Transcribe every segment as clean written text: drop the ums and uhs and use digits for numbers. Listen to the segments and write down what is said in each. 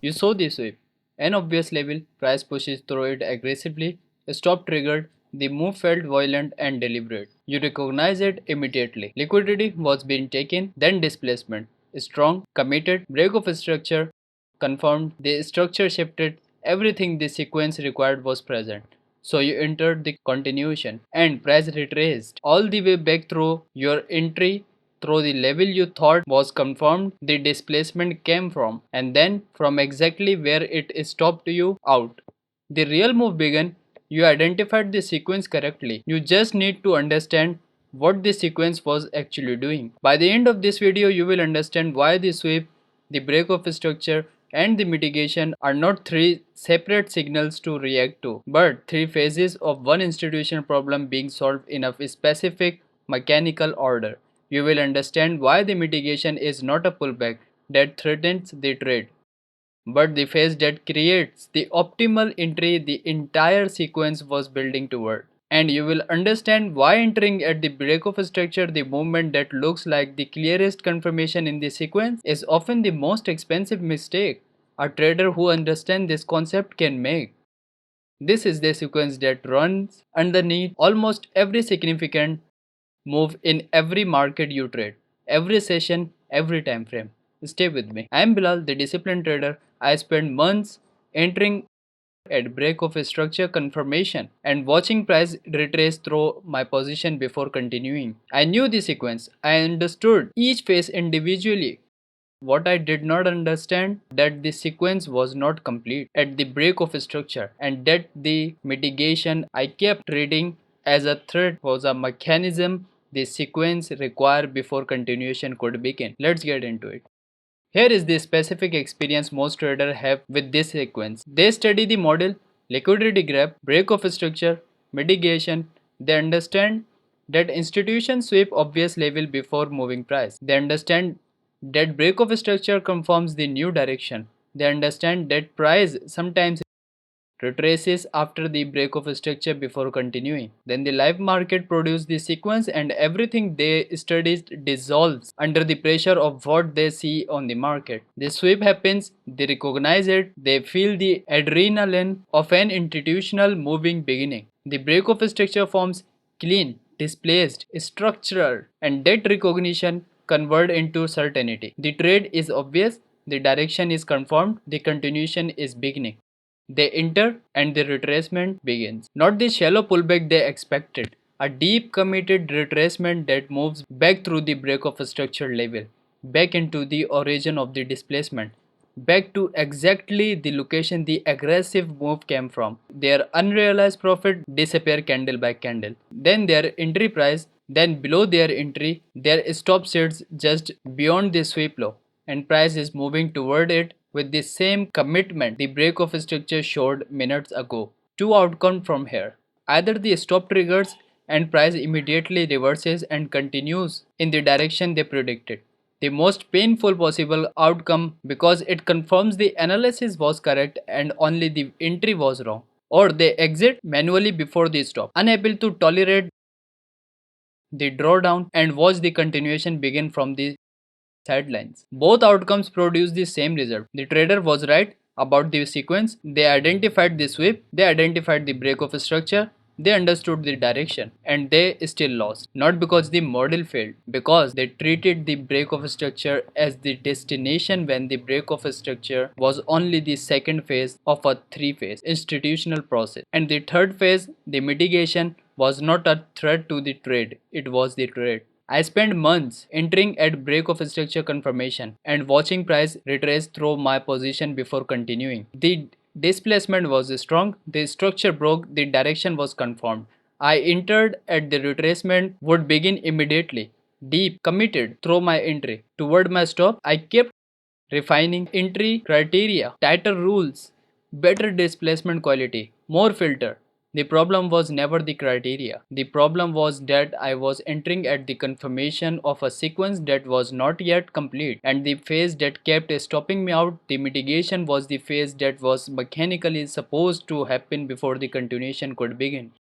You saw the sweep. An obvious level, price pushes through it aggressively, stop triggered, the move felt violent and deliberate. You recognize it immediately. Liquidity was being taken, then displacement. Strong, committed, break of structure, confirmed, the structure shifted, everything the sequence required was present. So you entered the continuation and price retraced all the way back through your entry through the level you thought was confirmed the displacement came from, and then from exactly where it stopped you out. The real move began. You identified the sequence correctly. You just need to understand what the sequence was actually doing. By the end of this video, you will understand why the sweep, the break of structure, and the mitigation are not three separate signals to react to, but three phases of one institutional problem being solved in a specific mechanical order. You will understand why the mitigation is not a pullback that threatens the trade, but the phase that creates the optimal entry the entire sequence was building toward. And you will understand why entering at the break of a structure, the movement that looks like the clearest confirmation in the sequence, is often the most expensive mistake a trader who understands this concept can make. This is the sequence that runs underneath almost every significant move in every market you trade, every session, every time frame. Stay with me. I am Bilal, the disciplined trader. I spent months entering at break of a structure confirmation and watching price retrace through my position before continuing. I knew the sequence. I understood each phase individually. What I did not understand that the sequence was not complete at the break of a structure, and that the mitigation I kept reading as a threat was a mechanism the sequence required before continuation could begin. Let's get into it. Here is the specific experience most traders have with this sequence. They study the model, liquidity grab, break of structure, mitigation. They understand that institutions sweep obvious level before moving price. They understand that break of structure confirms the new direction. They understand that price sometimes retraces after the break of a structure before continuing. Then the live market produces the sequence and everything they studied dissolves under the pressure of what they see on the market. The sweep happens, they recognize it, they feel the adrenaline of an institutional moving beginning. The break of a structure forms clean, displaced, structural, and that recognition convert into certainty. The trade is obvious, the direction is confirmed, the continuation is beginning. They enter and the retracement begins. Not the shallow pullback they expected, a deep committed retracement that moves back through the break of a structured level, back into the origin of the displacement, back to exactly the location the aggressive move came from. Their unrealized profit disappear candle by candle. Then their entry price, then below their entry, their stop sits just beyond the sweep low, and price is moving toward it with the same commitment the break of structure showed minutes ago. Two outcomes from here. Either the stop triggers and price immediately reverses and continues in the direction they predicted. The most painful possible outcome because it confirms the analysis was correct and only the entry was wrong. Or they exit manually before the stop, unable to tolerate the drawdown and watch the continuation begin from the sidelines. Both outcomes produce the same result. The trader was right about the sequence, they identified the sweep, they identified the break of structure, they understood the direction, and they still lost. Not because the model failed, because they treated the break of structure as the destination when the break of structure was only the second phase of a three-phase institutional process. And the third phase, the mitigation, was not a threat to the trade, it was the trade. I spent months entering at break of structure confirmation and watching price retrace through my position before continuing. The displacement was strong, the structure broke, the direction was confirmed. I entered at the retracement would begin immediately. Deep, committed through my entry. Toward my stop, I kept refining entry criteria, tighter rules, better displacement quality, more filter. The problem was never the criteria. The problem was that I was entering at the confirmation of a sequence that was not yet complete, and the phase that kept stopping me out, the mitigation was the phase that was mechanically supposed to happen before the continuation could begin.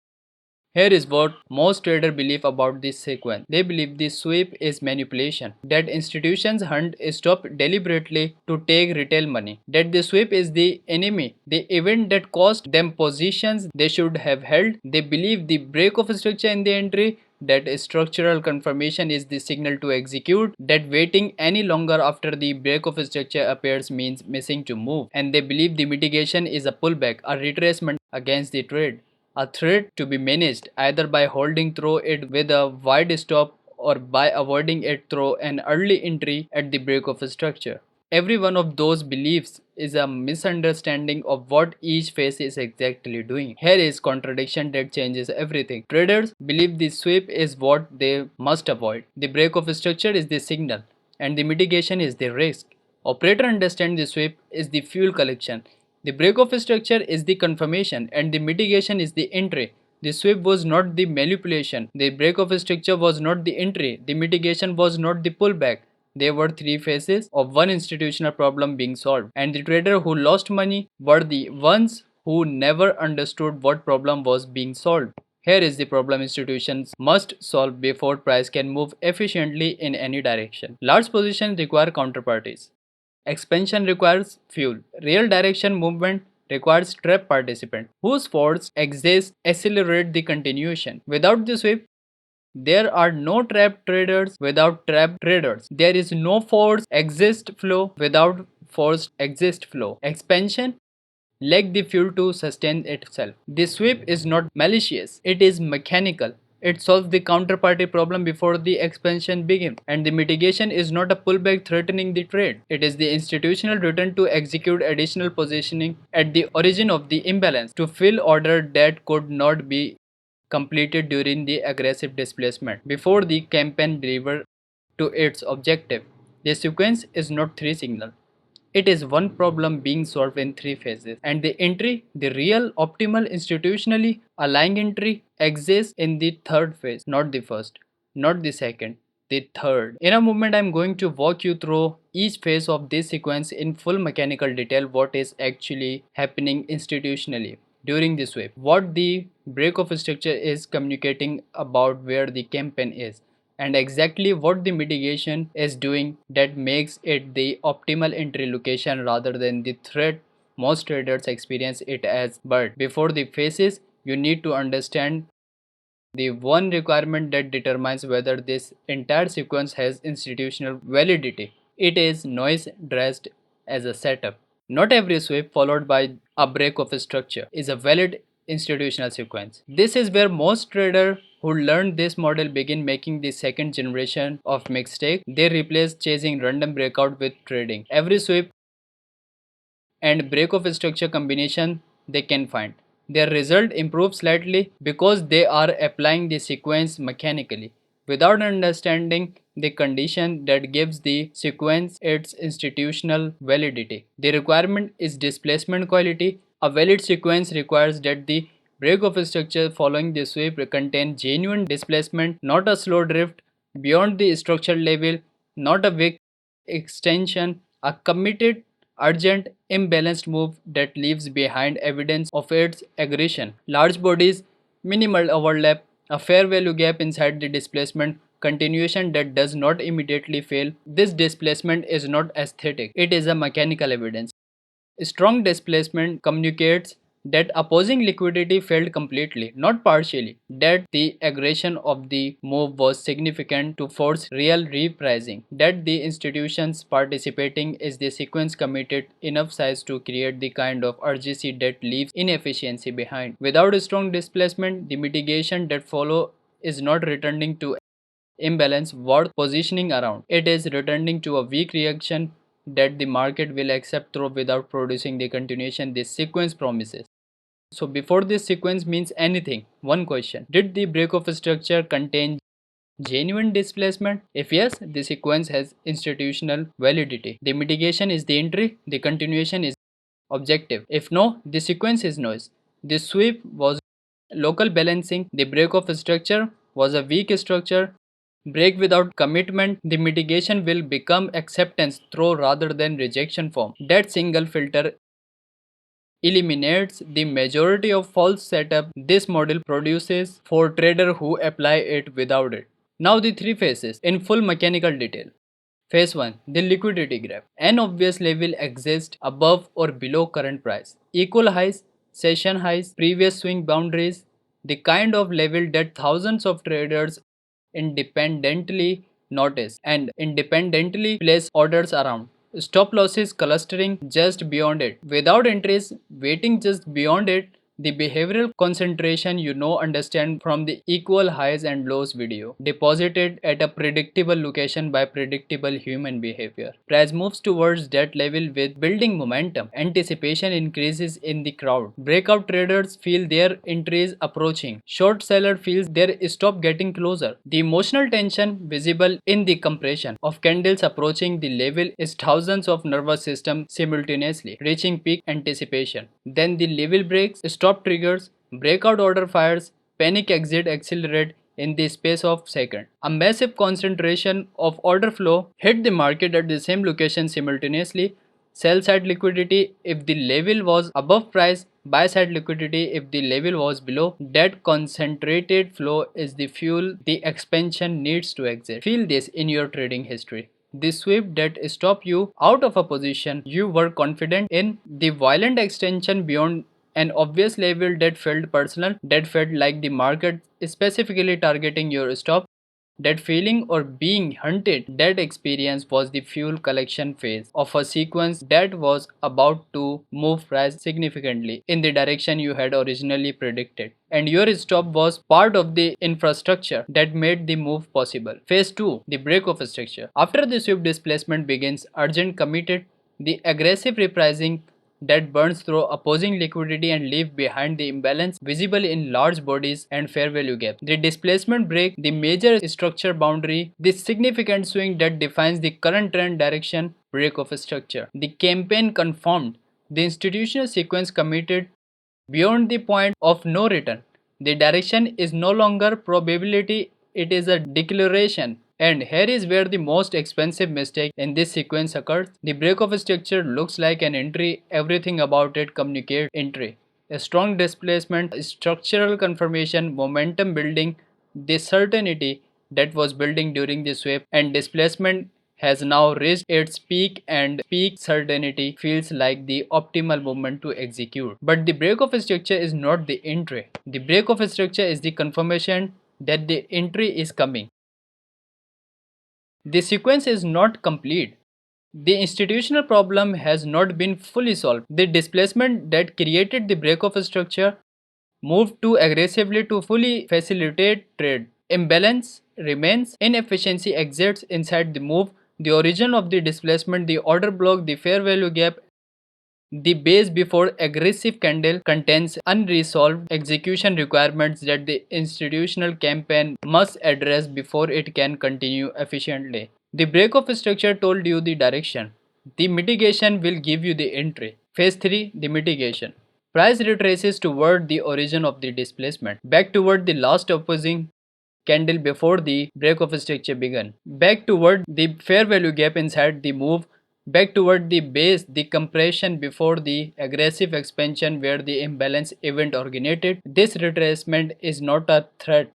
Here is what most traders believe about this sequence. They believe this sweep is manipulation, that institutions hunt stop deliberately to take retail money, that the sweep is the enemy, the event that cost them positions they should have held. They believe the break of structure in the entry, that structural confirmation is the signal to execute, that waiting any longer after the break of structure appears means missing to move, and they believe the mitigation is a pullback, a retracement against the trade, a threat to be managed either by holding through it with a wide stop or by avoiding it through an early entry at the break of a structure. Every one of those beliefs is a misunderstanding of what each phase is exactly doing. Here is contradiction that changes everything. Traders believe the sweep is what they must avoid. The break of structure is the signal and the mitigation is the risk. Operator understand the sweep is the fuel collection. The break of structure is the confirmation and the mitigation is the entry. The sweep was not the manipulation. The break of structure was not the entry. The mitigation was not the pullback. There were three phases of one institutional problem being solved, and the trader who lost money were the ones who never understood what problem was being solved. Here is the problem institutions must solve before price can move efficiently in any direction. Large positions require counterparties. Expansion requires fuel. Real direction movement requires trap participant whose force exists accelerate the continuation. Without the sweep, there are no trap traders without trap traders. There is no force exist flow without forced exist flow. Expansion lack the fuel to sustain itself. The sweep is not malicious, it is mechanical. It solves the counterparty problem before the expansion begins, and the mitigation is not a pullback threatening the trade. It is the institutional return to execute additional positioning at the origin of the imbalance to fill order that could not be completed during the aggressive displacement before the campaign delivered to its objective. The sequence is not three signals. It is one problem being solved in three phases, and the entry, the real, optimal, institutionally aligned entry, exists in the third phase, not the first, not the second, the third. In a moment, I am going to walk you through each phase of this sequence in full mechanical detail, what is actually happening institutionally during the sweep, what the break of structure is communicating about where the campaign is, and exactly what the mitigation is doing that makes it the optimal entry location rather than the threat most traders experience it as. But before the phases, you need to understand the one requirement that determines whether this entire sequence has institutional validity. It is noise dressed as a setup. Not every sweep followed by a break of a structure is a valid institutional sequence. This is where most traders who learned this model begin making the second generation of mistake. They replace chasing random breakout with trading every sweep and break of structure combination they can find. Their result improves slightly because they are applying the sequence mechanically without understanding the condition that gives the sequence its institutional validity. The requirement is displacement quality. A valid sequence requires that the break of structure following the sweep contain genuine displacement, not a slow drift beyond the structural level, not a weak extension, a committed urgent, imbalanced move that leaves behind evidence of its aggression. Large bodies, minimal overlap, a fair value gap inside the displacement, continuation that does not immediately fail. This displacement is not aesthetic, it is a mechanical evidence. Strong displacement communicates that opposing liquidity failed completely, not partially, that the aggression of the move was significant to force real repricing, that the institutions participating is the sequence committed enough size to create the kind of urgency that leaves inefficiency behind. Without a strong displacement, the mitigation that follow is not returning to imbalance worth positioning around. It is returning to a weak reaction that the market will accept through without producing the continuation this sequence promises. So before this sequence means anything, one question: did the break of structure contain genuine displacement? If yes, the sequence has institutional validity. The mitigation is the entry, the continuation is objective. If no, the sequence is noise. The sweep was local balancing, the break of structure was a weak structure. Break without commitment, the mitigation will become acceptance through rather than rejection form. That single filter eliminates the majority of false setup this model produces for traders who apply it without it. Now the three phases in full mechanical detail. Phase 1. The liquidity graph. An obvious level exists above or below current price. Equal highs, session highs, previous swing boundaries, the kind of level that thousands of traders independently notice and independently place orders around. Stop losses clustering just beyond it. Without entries waiting just beyond it, the behavioral concentration you know understand from the equal highs and lows video, deposited at a predictable location by predictable human behavior. Price moves towards that level with building momentum. Anticipation increases in the crowd. Breakout traders feel their entries approaching. Short seller feels their stop getting closer. The emotional tension visible in the compression of candles approaching the level is thousands of nervous systems simultaneously reaching peak anticipation. Then the level breaks, stop triggers, breakout order fires, panic exit accelerate in the space of seconds. A massive concentration of order flow hit the market at the same location simultaneously. Sell side liquidity if the level was above price, buy side liquidity if the level was below. That concentrated flow is the fuel the expansion needs to exit. Feel this in your trading history. The sweep that stopped you out of a position you were confident in, the violent extension beyond an obvious level that felt personal, that felt like the market specifically targeting your stop. That feeling or being hunted, that experience was the fuel collection phase of a sequence that was about to move price significantly in the direction you had originally predicted. And your stop was part of the infrastructure that made the move possible. Phase 2. The break of structure. After the swift displacement begins, urgent committed, the aggressive repricing that burns through opposing liquidity and leave behind the imbalance visible in large bodies and fair value gap. The displacement break, the major structure boundary, the significant swing that defines the current trend direction, break of structure. The campaign confirmed, the institutional sequence committed beyond the point of no return. The direction is no longer probability, it is a declaration. And here is where the most expensive mistake in this sequence occurs. The break of a structure looks like an entry, everything about it communicates entry. A strong displacement, structural confirmation, momentum building, the certainty that was building during the sweep and displacement has now reached its peak, and peak certainty feels like the optimal moment to execute. But the break of a structure is not the entry. The break of a structure is the confirmation that the entry is coming. The sequence is not complete. The institutional problem has not been fully solved. The displacement that created the break of a structure moved too aggressively to fully facilitate trade. Imbalance remains, inefficiency exists inside the move, the origin of the displacement, the order block, the fair value gap. The base before aggressive candle contains unresolved execution requirements that the institutional campaign must address before it can continue efficiently. The break of structure told you the direction. The mitigation will give you the entry. Phase 3. The mitigation. Price retraces toward the origin of the displacement, back toward the last opposing candle before the break of structure began, back toward the fair value gap inside the move, back toward the base, the compression before the aggressive expansion where the imbalance event originated. This retracement is not a threat,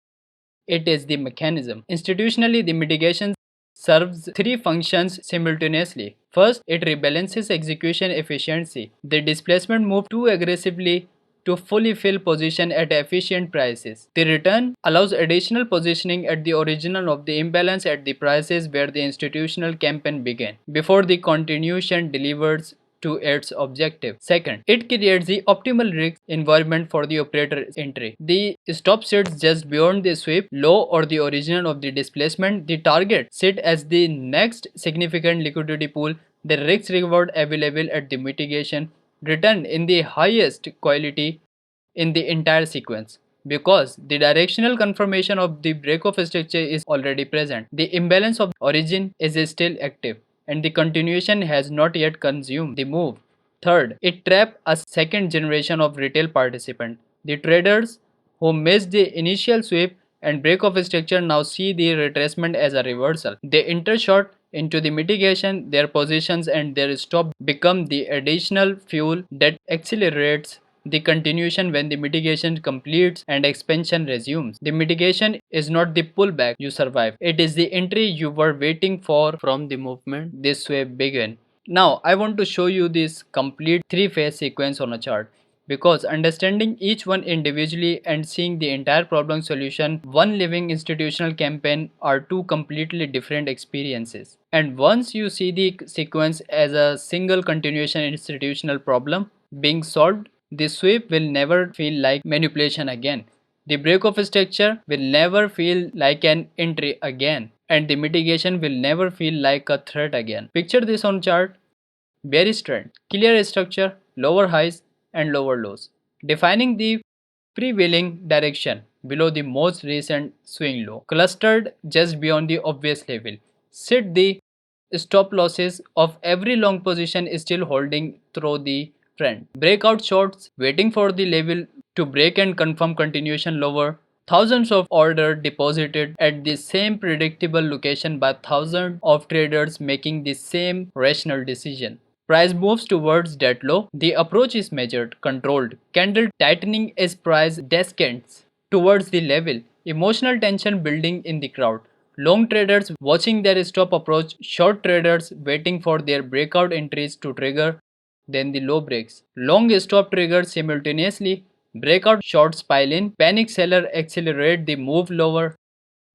it is the mechanism. Institutionally, the mitigation serves three functions simultaneously. First, it rebalances execution efficiency. The displacement moved too aggressively to fully fill position at efficient prices. The return allows additional positioning at the original of the imbalance at the prices where the institutional campaign began, before the continuation delivers to its objective. Second, it creates the optimal risk environment for the operator's entry. The stop sits just beyond the sweep, low or the origin of the displacement. The target sit as the next significant liquidity pool. The risk reward available at the mitigation return in the highest quality in the entire sequence. Because the directional confirmation of the break of structure is already present, the imbalance of origin is still active, and the continuation has not yet consumed the move. Third, it traps a second generation of retail participants. The traders who missed the initial sweep and break of structure now see the retracement as a reversal. They enter short, into the mitigation, their positions and their stop become the additional fuel that accelerates the continuation when the mitigation completes and expansion resumes. The mitigation is not the pullback you survive, it is the entry you were waiting for from the movement this wave began. Now, I want to show you this complete three-phase sequence on a chart because understanding each one individually and seeing the entire problem solution, one living institutional campaign, are two completely different experiences. And once you see the sequence as a single continuation institutional problem being solved, the sweep will never feel like manipulation again. The break of structure will never feel like an entry again, and the mitigation will never feel like a threat again. Picture this on chart. Bearish trend, clear structure, lower highs and lower lows, defining the prevailing direction below the most recent swing low, clustered just beyond the obvious level. Set the stop losses of every long position is still holding through the trend. Breakout shorts waiting for the level to break and confirm continuation lower. Thousands of orders deposited at the same predictable location by thousands of traders making the same rational decision. Price moves towards that low. The approach is measured, controlled. Candle tightening as price descends towards the level. Emotional tension building in the crowd. Long traders watching their stop approach, short traders waiting for their breakout entries to trigger, then the low breaks. Long stop triggers simultaneously, breakout shorts pile in, panic seller accelerate the move lower.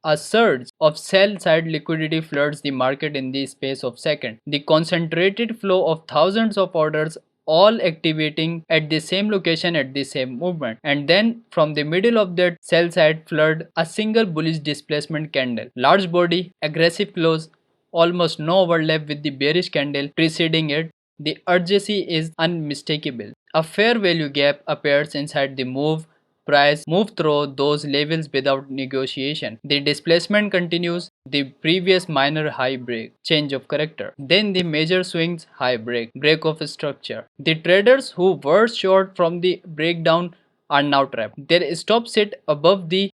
A surge of sell-side liquidity floods the market in the space of seconds. The concentrated flow of thousands of orders all activating at the same location at the same movement. And then from the middle of that sell-side flood, a single bullish displacement candle. Large body, aggressive close, almost no overlap with the bearish candle preceding it. The urgency is unmistakable. A fair value gap appears inside the move. Price move through those levels without negotiation. The displacement continues, the previous minor high break, change of character. Then the major swings, high break, break of structure. The traders who were short from the breakdown are now trapped. Their stop sit above the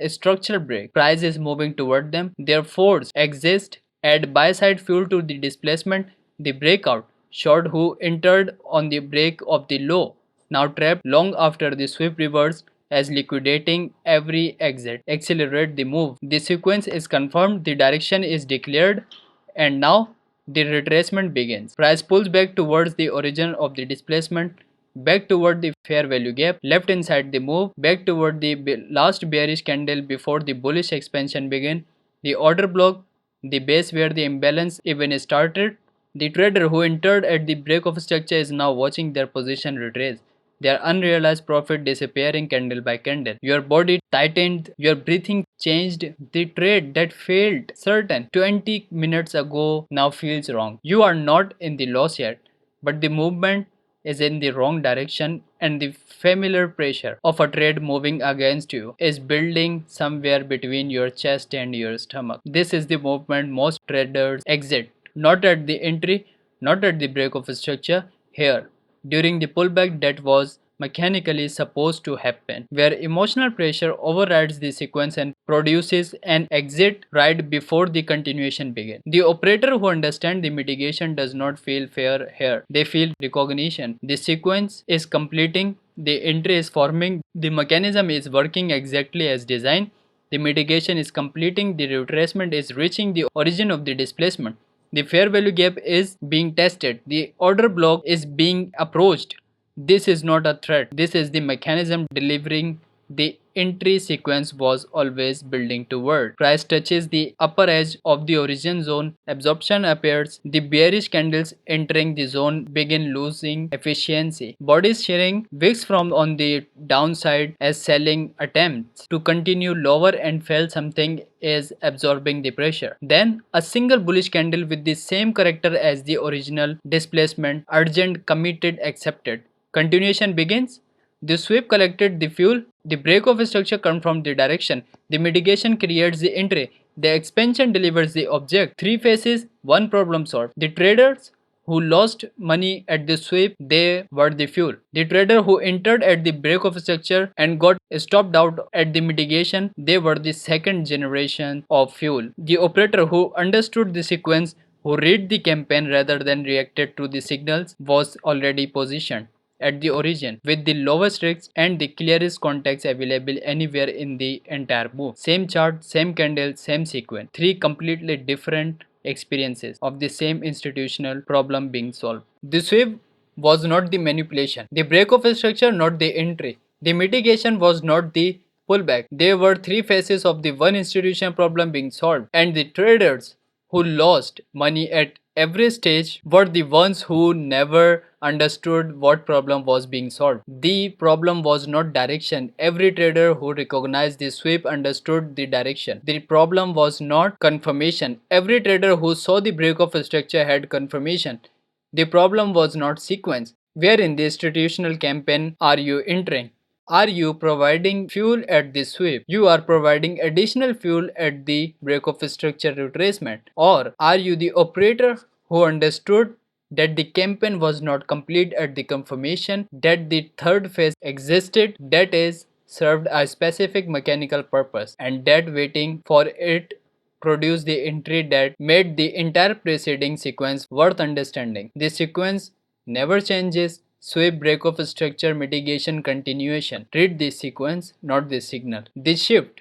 structure break. Price is moving toward them. Their force exist, add buy side fuel to the displacement. The breakout, short who entered on the break of the low, now trapped long after the sweep reverse as liquidating every exit. Accelerate the move. The sequence is confirmed, the direction is declared, and now the retracement begins. Price pulls back towards the origin of the displacement, back toward the fair value gap, left inside the move, back toward the last bearish candle before the bullish expansion began, the order block, the base where the imbalance even started. The trader who entered at the break of structure is now watching their position retrace, their unrealized profit disappearing candle by candle. Your body tightened, your breathing changed. The trade that failed certain 20 minutes ago now feels wrong. You are not in the loss yet, but the movement is in the wrong direction and the familiar pressure of a trade moving against you is building somewhere between your chest and your stomach. This is the movement most traders exit, not at the entry, not at the break of structure, here during the pullback that was mechanically supposed to happen, where emotional pressure overrides the sequence and produces an exit right before the continuation begins. The operator who understands the mitigation does not feel fear here, they feel recognition. The sequence is completing, the entry is forming, the mechanism is working exactly as designed, the mitigation is completing, the retracement is reaching the origin of the displacement. The fair value gap is being tested. The order block is being approached. This is not a threat. This is the mechanism delivering. The entry sequence was always building toward. Price touches the upper edge of the origin zone. Absorption appears. The bearish candles entering the zone begin losing efficiency. Bodies sharing wicks from on the downside as selling attempts to continue lower and fell something is absorbing the pressure. Then a single bullish candle with the same character as the original displacement, urgent, committed, accepted. Continuation begins. The sweep collected the fuel, the break of structure confirmed the direction, the mitigation creates the entry, the expansion delivers the object. Three phases, one problem solved. The traders who lost money at the sweep, they were the fuel. The trader who entered at the break of structure and got stopped out at the mitigation, they were the second generation of fuel. The operator who understood the sequence who read the campaign rather than reacted to the signals was already positioned at the origin with the lowest risks and the clearest context available anywhere in the entire move. Same chart, same candle, same sequence. Three completely different experiences of the same institutional problem being solved. The sweep was not the manipulation, the break of a structure not the entry, the mitigation was not the pullback. There were three phases of the one institution problem being solved, and the traders who lost money at every stage were the ones who never understood what problem was being solved. The problem was not direction. Every trader who recognized the sweep understood the direction. The problem was not confirmation. Every trader who saw the break of a structure had confirmation. The problem was not sequence. Where in the institutional campaign are you entering? Are you providing fuel at the sweep? You are providing additional fuel at the break of structure retracement. Or are you the operator who understood that the campaign was not complete at the confirmation that the third phase existed, that is, served a specific mechanical purpose, and that waiting for it produced the entry that made the entire preceding sequence worth understanding. The sequence never changes. Sweep, break of structure, mitigation, continuation. Treat this sequence, not this signal. The shift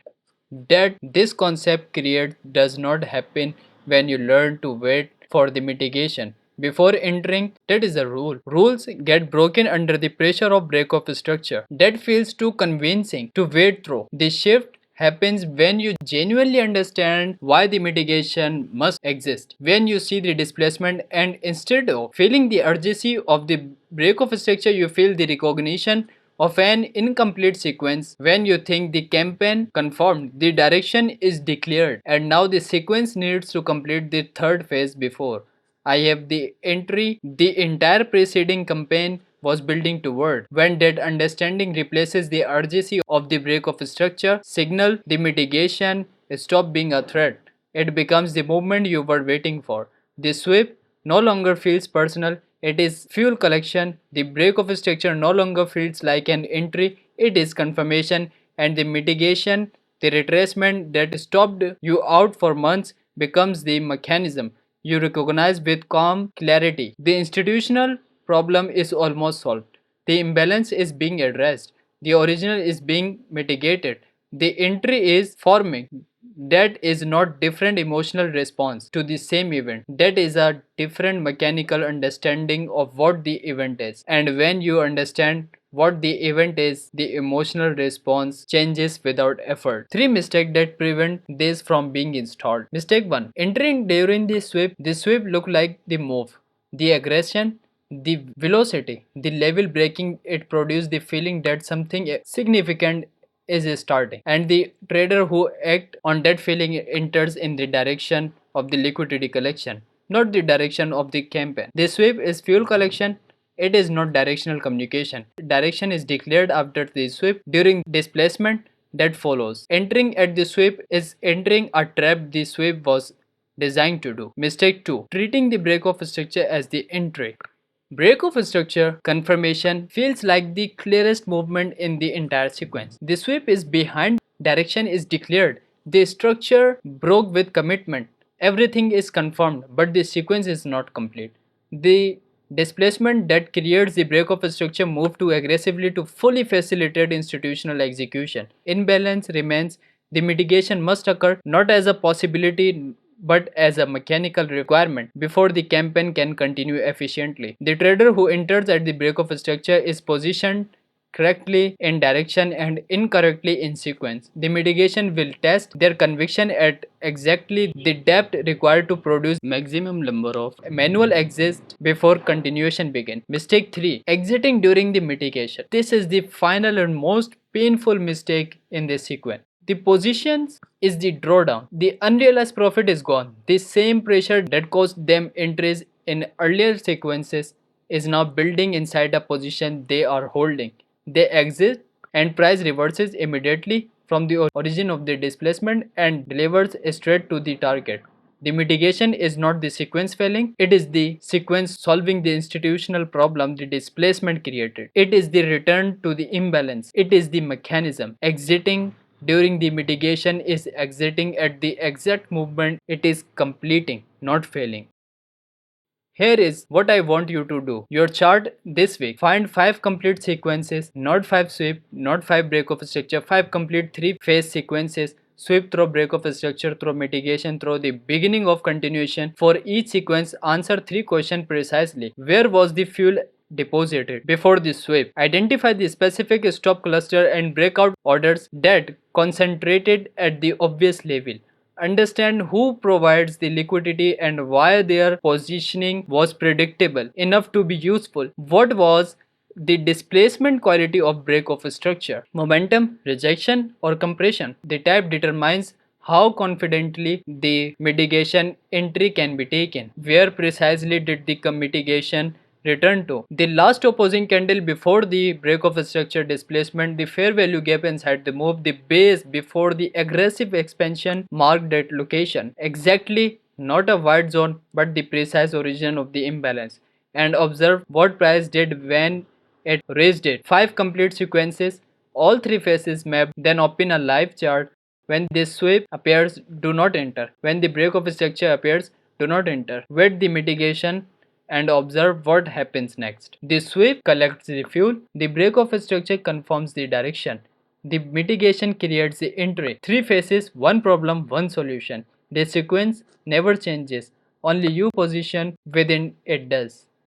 that this concept creates does not happen when you learn to wait for the mitigation before entering. That is a rule. Rules get broken under the pressure of break of structure. That feels too convincing to wait through. The shift happens when you genuinely understand why the mitigation must exist. When you see the displacement and instead of feeling the urgency of the break of structure, you feel the recognition of an incomplete sequence. When you think the campaign confirmed, the direction is declared, and now the sequence needs to complete the third phase before I have the entry the entire preceding campaign was building toward. When that understanding replaces the urgency of the break of structure, signal, the mitigation stop being a threat. It becomes the movement you were waiting for. The sweep no longer feels personal, it is fuel collection. The break of structure no longer feels like an entry, it is confirmation, and the mitigation, the retracement that stopped you out for months, becomes the mechanism you recognize with calm clarity. The institutional problem is almost solved. The imbalance is being addressed. The original is being mitigated. The entry is forming. That is not different emotional response to the same event. That is a different mechanical understanding of what the event is. And when you understand what the event is, the emotional response changes without effort. Three mistakes that prevent this from being installed. Mistake 1. Entering during the sweep. The sweep look like the move. The aggression, the velocity, the level breaking, it produces the feeling that something significant is starting, and the trader who act on that feeling enters in the direction of the liquidity collection, not the direction of the campaign. The sweep is fuel collection, it is not directional communication. Direction is declared after the sweep. During displacement that follows, entering at the sweep is entering a trap the sweep was designed to do. Mistake 2. Treating the break of structure as the entry. Break of structure confirmation feels like the clearest movement in the entire sequence. The sweep is behind, direction is declared. The structure broke with commitment. Everything is confirmed, but the sequence is not complete. The displacement that creates the break of structure move too aggressively to fully facilitate institutional execution. Imbalance remains. The mitigation must occur not as a possibility but as a mechanical requirement before the campaign can continue efficiently. The trader who enters at the break of structure is positioned correctly in direction and incorrectly in sequence. The mitigation will test their conviction at exactly the depth required to produce maximum number of manual exits before continuation begin. Mistake 3. Exiting during the mitigation. This is the final and most painful mistake in this sequence. The positions is the drawdown. The unrealized profit is gone. The same pressure that caused them entries in earlier sequences is now building inside a position they are holding. They exit and price reverses immediately from the origin of the displacement and delivers straight to the target. The mitigation is not the sequence failing, it is the sequence solving the institutional problem the displacement created. It is the return to the imbalance. It is the mechanism. Exiting during the mitigation is exiting at the exact movement it is completing, not failing. Here is what I want you to do. Your chart this week. Find 5 complete sequences, not 5 sweep, not 5 break of structure, 5 complete 3 phase sequences. Sweep through break of structure, through mitigation, through the beginning of continuation. For each sequence, answer 3 questions precisely. Where was the fuel deposited before the sweep? Identify the specific stop cluster and breakout orders that concentrated at the obvious level. Understand who provides the liquidity and why their positioning was predictable enough to be useful. What was the displacement quality of break of structure? Momentum, rejection, or compression? The type determines how confidently the mitigation entry can be taken. Where precisely did the mitigation return to? The last opposing candle before the break of structure displacement, the fair value gap inside the move, the base before the aggressive expansion marked that location. Exactly, not a wide zone but the precise origin of the imbalance. And observe what price did when it raised it. 5 complete sequences, all 3 phases mapped, then open a live chart. When the sweep appears, do not enter. When the break of structure appears, do not enter. Wait the mitigation and observe what happens next. The sweep collects the fuel, the break of structure confirms the direction. The mitigation creates the entry. 3 phases, 1 problem, 1 solution. The sequence never changes, only you position within it does.